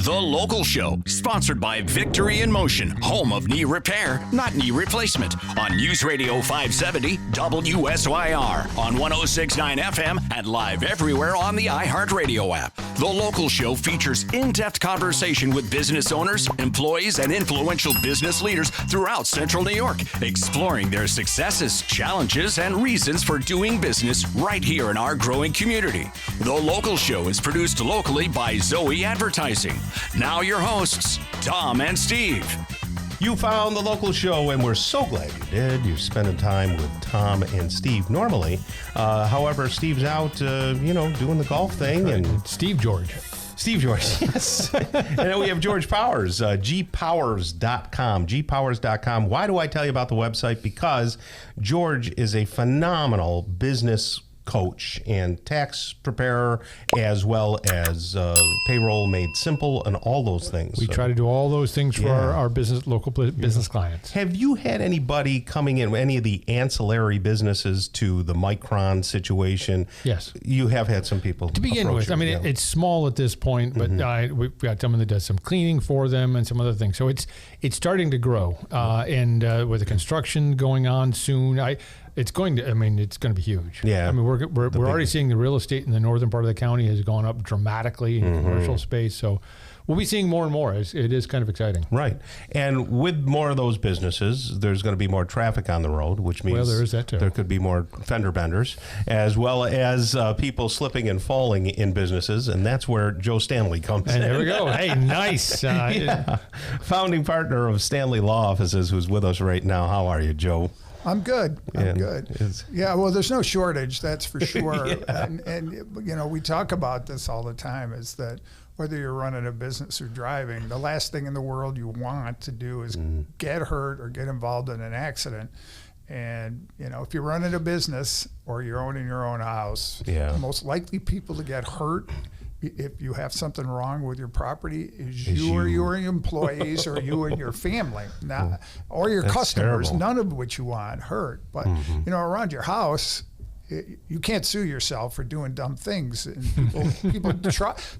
The Local Show, sponsored by Victory in Motion, home of knee repair, not knee replacement, on News Radio 570 WSYR, on 106.9 FM, and live everywhere on the iHeartRadio app. The Local Show features in-depth conversation with business owners, employees, and influential business leaders throughout Central New York, exploring their successes, challenges, and reasons for doing business right here in our growing community. The Local Show is produced locally by Zoe Advertising. Now your hosts, Tom and Steve. You found The Local Show, and we're so glad you did. You're spending time with Tom and Steve normally. However, Steve's out, doing the golf thing. Right. And Steve George, yes. And then we have George Powers, gpowers.com, gpowers.com. Why do I tell you about the website? Because George is a phenomenal business coach and tax preparer, as well as payroll made simple and all those things. We try to do all those things for our local business clients. Have you had anybody coming in, any of the ancillary businesses to the Micron situation? Yes. You have had some people To begin with, it's small at this point, but we've got someone that does some cleaning for them and some other things. So it's starting to grow. And with the construction going on soon, it's going to be huge. Yeah. I mean, we're already seeing the real estate in the northern part of the county has gone up dramatically in commercial space. So we'll be seeing more and more. It is kind of exciting. Right. And with more of those businesses, there's going to be more traffic on the road, which means there is that too. There could be more fender benders, as well as people slipping and falling in businesses. And that's where Joe Stanley comes in. And there we go. Hey, nice. Founding partner of Stanley Law Offices, who's with us right now. How are you, Joe? I'm good. I'm good. Yeah, well, there's no shortage, that's for sure. And we talk about this all the time, is that whether you're running a business or driving, the last thing in the world you want to do is get hurt or get involved in an accident. And, if you're running a business or you're owning your own house, the most likely people to get hurt if you have something wrong with your property is you or your employees or you and your family, or your customers, terrible. None of which you want hurt. But, around your house, you can't sue yourself for doing dumb things. And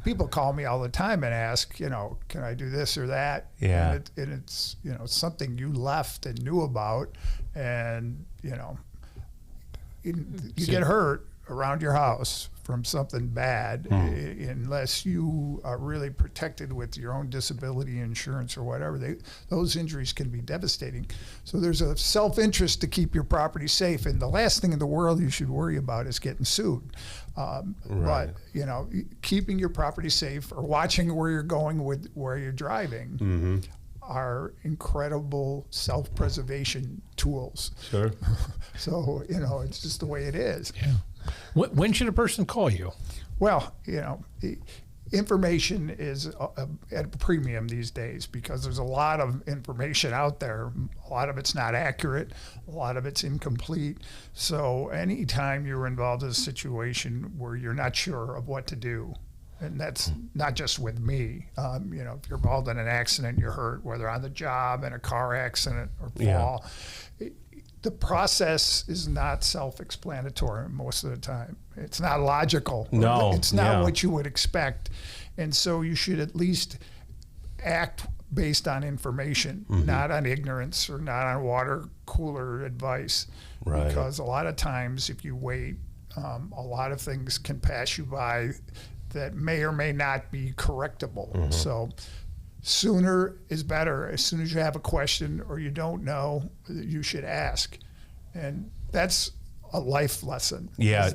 people call me all the time and ask, can I do this or that? Yeah. And it's, something you left and knew about, and, you get hurt around your house from something bad, unless you are really protected with your own disability insurance or whatever. Those injuries can be devastating. So there's a self-interest to keep your property safe, and the last thing in the world you should worry about is getting sued. But keeping your property safe or watching where you're going with where you're driving are incredible self-preservation tools. Sure. So it's just the way it is. Yeah. When should a person call you? Well, information is at a premium these days because there's a lot of information out there. A lot of it's not accurate. A lot of it's incomplete. So anytime you're involved in a situation where you're not sure of what to do, and that's not just with me, if you're involved in an accident, you're hurt, whether on the job, in a car accident, or fall, the process is not self-explanatory most of the time. It's not logical. No. It's not what you would expect. And so you should at least act based on information, not on ignorance or not on water cooler advice. Right. Because a lot of times if you wait, a lot of things can pass you by that may or may not be correctable. So sooner is better. As soon as you have a question or you don't know, you should ask. And that's a life lesson. Yeah.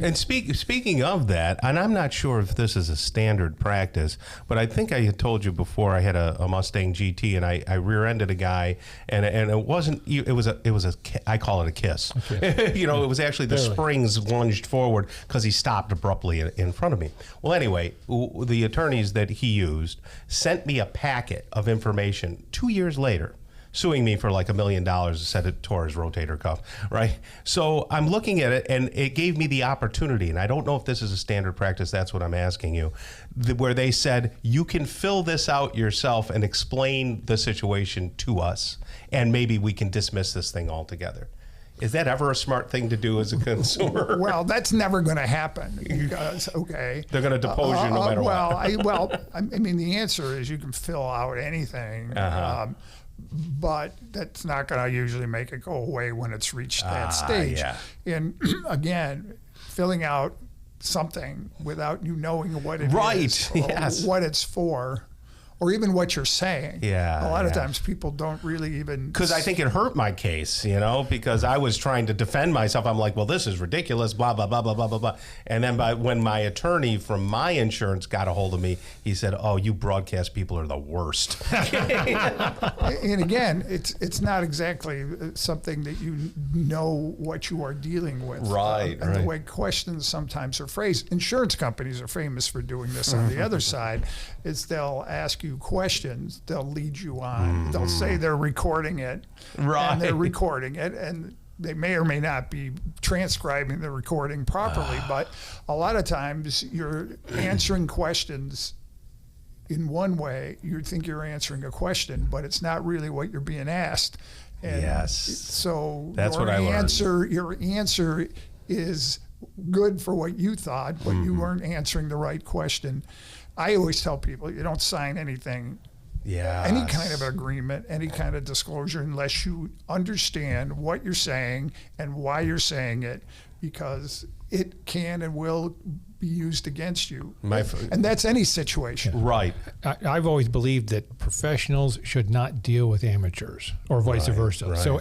And speaking of that, and I'm not sure if this is a standard practice, but I think I had told you before I had a Mustang GT and I rear-ended a guy, and it wasn't. It was a I call it a kiss. Okay. It was actually the springs lunged forward because he stopped abruptly in front of me. Well, anyway, the attorneys that he used sent me a packet of information 2 years later, suing me for like $1 million, said it tore his rotator cuff, right? So I'm looking at it, and it gave me the opportunity, and I don't know if this is a standard practice, that's what I'm asking you, where they said, you can fill this out yourself and explain the situation to us, and maybe we can dismiss this thing altogether. Is that ever a smart thing to do as a consumer? Well, that's never going to happen because, okay. They're going to depose you no matter what. I mean, the answer is you can fill out anything, but that's not going to usually make it go away when it's reached that stage. Yeah. And again, filling out something without you knowing what it is, or what it's for, or even what you're saying. Yeah. A lot of times people don't really even. Because I think it hurt my case, because I was trying to defend myself. I'm like, well, this is ridiculous, blah, blah, blah, blah, blah, blah, blah. And then when my attorney from my insurance got a hold of me, he said, oh, you broadcast people are the worst. And again, it's not exactly something that you know what you are dealing with. Right. And the way questions sometimes are phrased. Insurance companies are famous for doing this on the other side, is they'll ask you questions, they'll lead you on. They'll say they're recording it, and they're recording it, and they may or may not be transcribing the recording properly, but a lot of times you're answering questions in one way. You think you're answering a question, but it's not really what you're being asked. And so that's what I learned. Your answer is good for what you thought, but you weren't answering the right question. I always tell people, you don't sign anything, any kind of agreement, any kind of disclosure, unless you understand what you're saying and why you're saying it, because it can and will be used against you. And that's any situation. Right. I've always believed that professionals should not deal with amateurs or vice versa. Right. So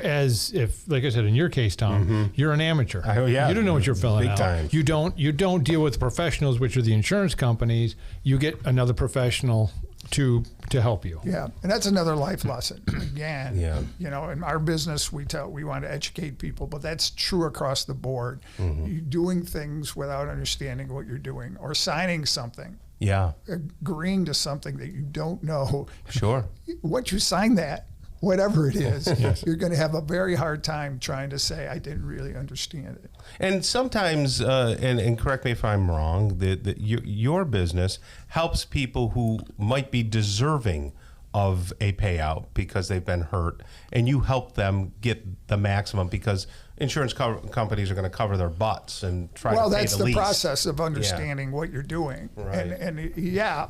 like I said, in your case, Tom, you're an amateur. You don't know what you're filling out. Time. You don't deal with professionals, which are the insurance companies. You get another professional to help you. Yeah, and that's another life lesson. Again, in our business, we want to educate people, but that's true across the board. You're doing things without understanding what you're doing, or signing something. Yeah. Agreeing to something that you don't know. Sure. Once you sign that, whatever it is, you're going to have a very hard time trying to say, I didn't really understand it. And sometimes, and correct me if I'm wrong, your business helps people who might be deserving of a payout because they've been hurt, and you help them get the maximum because insurance companies are going to cover their butts and try to pay the least. Well, that's the process of understanding what you're doing. Right. And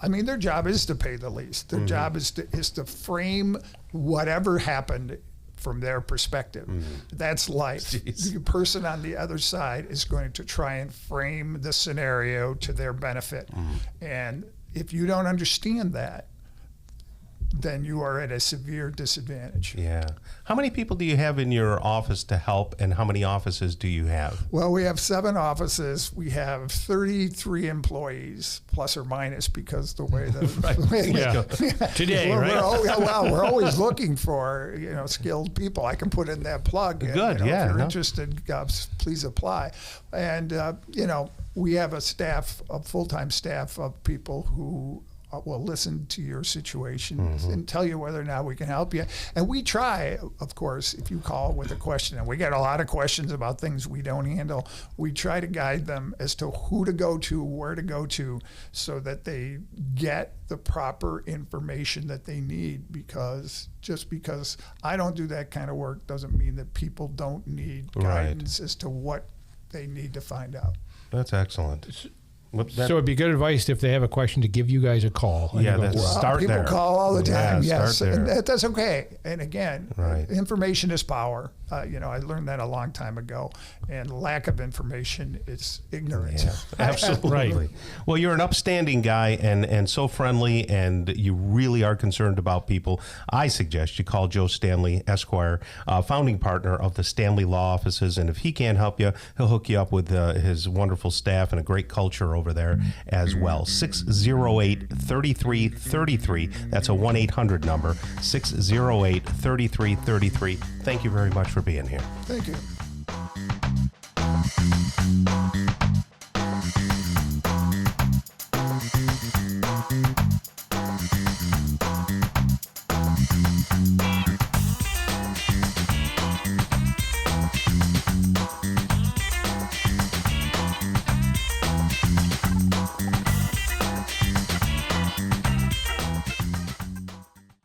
I mean, their job is to pay the least. Their job is to frame whatever happened from their perspective. That's life. Jeez. The person on the other side is going to try and frame the scenario to their benefit. And if you don't understand that, then you are at a severe disadvantage. Yeah. How many people do you have in your office to help, and how many offices do you have? Well, we have 7 offices. We have 33 employees, plus or minus, because the way the today, we're always looking for skilled people. I can put in that plug. Good, if you're interested, please apply. And we have a full-time staff of people who will listen to your situation and tell you whether or not we can help you. And we try, of course, if you call with a question, and we get a lot of questions about things we don't handle, we try to guide them as to who to go to, where to go to, so that they get the proper information that they need. Because just because I don't do that kind of work doesn't mean that people don't need guidance as to what they need to find out. That's excellent. So it'd be good advice if they have a question to give you guys a call. Start people there. People call all the time, yes, and that's okay. And again, information is power. I learned that a long time ago. And lack of information is ignorance. Yeah, absolutely. Right. Well, you're an upstanding guy and so friendly, and you really are concerned about people. I suggest you call Joe Stanley, Esquire, founding partner of the Stanley Law Offices. And if he can't help you, he'll hook you up with his wonderful staff and a great culture over there as well. 608-3333. That's a 1-800 number. 608-3333. Thank you very much for being here. Thank you.